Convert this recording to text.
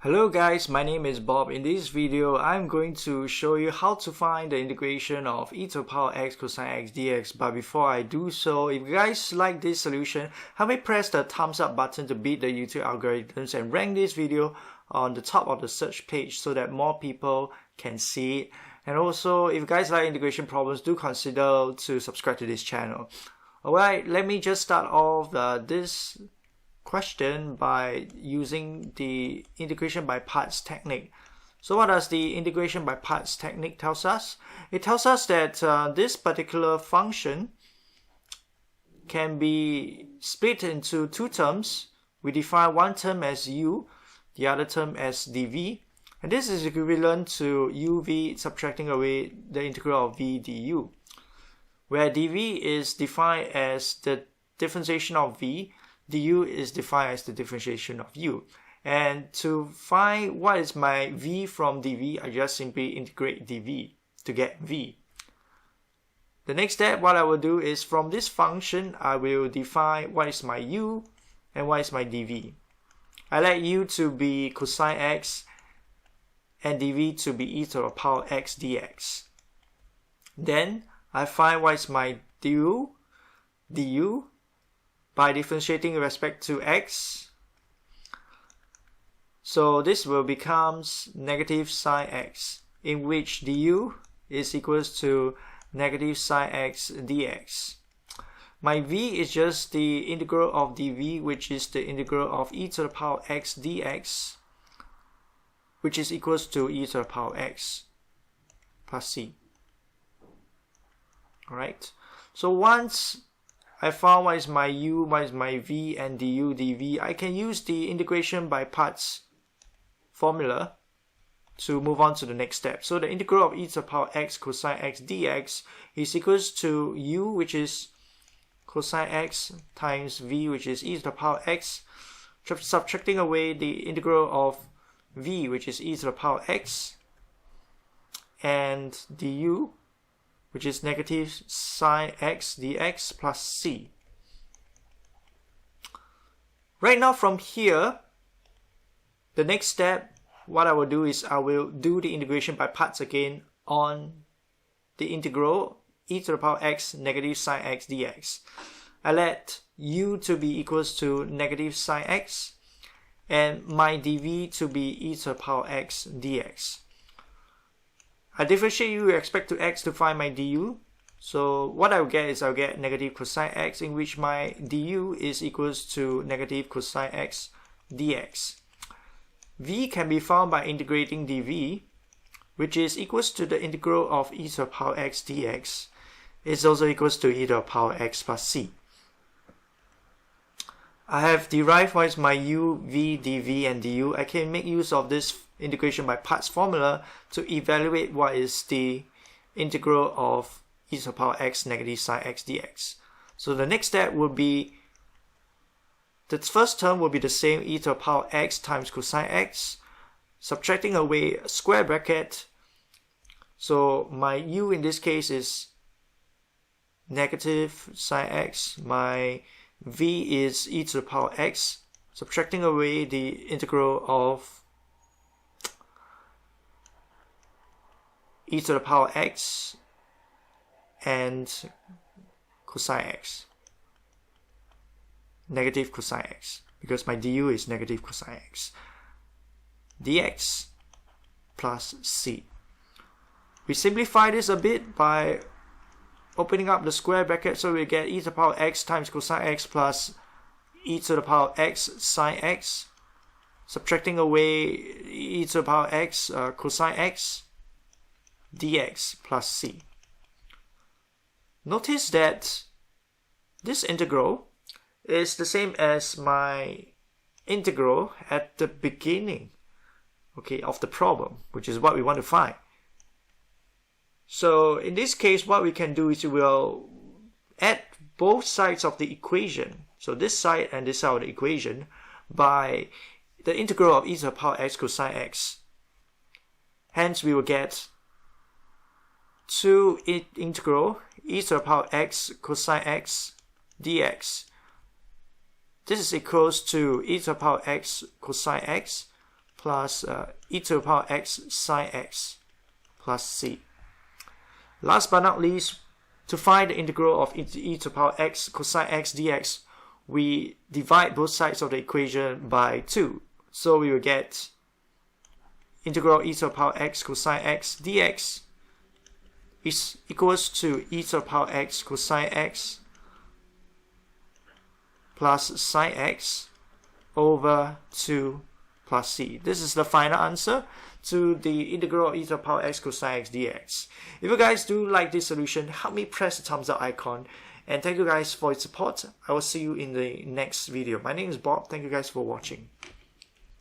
Hello guys, my name is Bob. In this video, I'm going to show you how to find the integration of e to the power x cosine x dx. But before I do so, if you guys like this solution, help me press the thumbs up button to beat the YouTube algorithms and rank this video on the top of the search page so that more people can see it. And also, if you guys like integration problems, do consider to subscribe to this channel. Alright, let me just start off this question by using the integration by parts technique. So what does the integration by parts technique tells us? It tells us that this particular function can be split into two terms. We define one term as u, the other term as dv, and this is equivalent to uv subtracting away the integral of v du, where dv is defined as the differentiation of v, du is defined as the differentiation of u. And to find what is my v from dv, I just simply integrate dv to get v. The next step, what I will do is from this function, I will define what is my u and what is my dv. I let u to be cosine x and dv to be e to the power x dx. Then I find what is my du by differentiating with respect to x. So this will become negative sine x, in which du is equals to negative sine x dx. My v is just the integral of dv, which is the integral of e to the power x dx, which is equals to e to the power x plus c. Alright, so once I found what is my u, what is my v, and du, dv, I can use the integration by parts formula to move on to the next step. So the integral of e to the power x cosine x dx is equals to u, which is cosine x, times v, which is e to the power x, subtracting away the integral of v, which is e to the power x, and du, which is negative sine x dx plus c. Right now from here, the next step, what I will do is I will do the integration by parts again on the integral e to the power x negative sine x dx. I let u to be equals to negative sine x and my dv to be e to the power x dx. I differentiate u with respect to x to find my du. So what I will get is I'll get negative cosine x, in which my du is equals to negative cosine x dx. V can be found by integrating dv, which is equals to the integral of e to the power x dx. It's also equals to e to the power x plus c. I have derived what is my u, v, dv, and du. I can make use of this integration by parts formula to evaluate what is the integral of e to the power x negative sine x dx. So the next step will be, the first term will be the same, e to the power x times cosine x, subtracting away a square bracket. So my u in this case is negative sine x, my v is e to the power x, subtracting away the integral of e to the power x and cosine x, negative cosine x, because my du is negative cosine x dx plus c. We simplify this a bit by opening up the square bracket, so we get e to the power x times cosine x plus e to the power x sine x, subtracting away e to the power x cosine x dx plus c. Notice that this integral is the same as my integral at the beginning, okay, of the problem, which is what we want to find. So in this case, what we can do is we will add both sides of the equation, so this side and this side of the equation, by the integral of e to the power x cosine x. Hence we will get 2 integral e to the power x cosine x dx. This is equals to e to the power x cosine x plus e to the power x sine x plus c. Last but not least, to find the integral of e to the power x cosine x dx, we divide both sides of the equation by 2. So we will get integral e to the power x cosine x dx is equals to e to the power x cosine x plus sine x over 2 plus c. This is the final answer to the integral of e to the power x cosine x dx. If you guys do like this solution, help me press the thumbs up icon. And thank you guys for your support. I will see you in the next video. My name is Bob. Thank you guys for watching.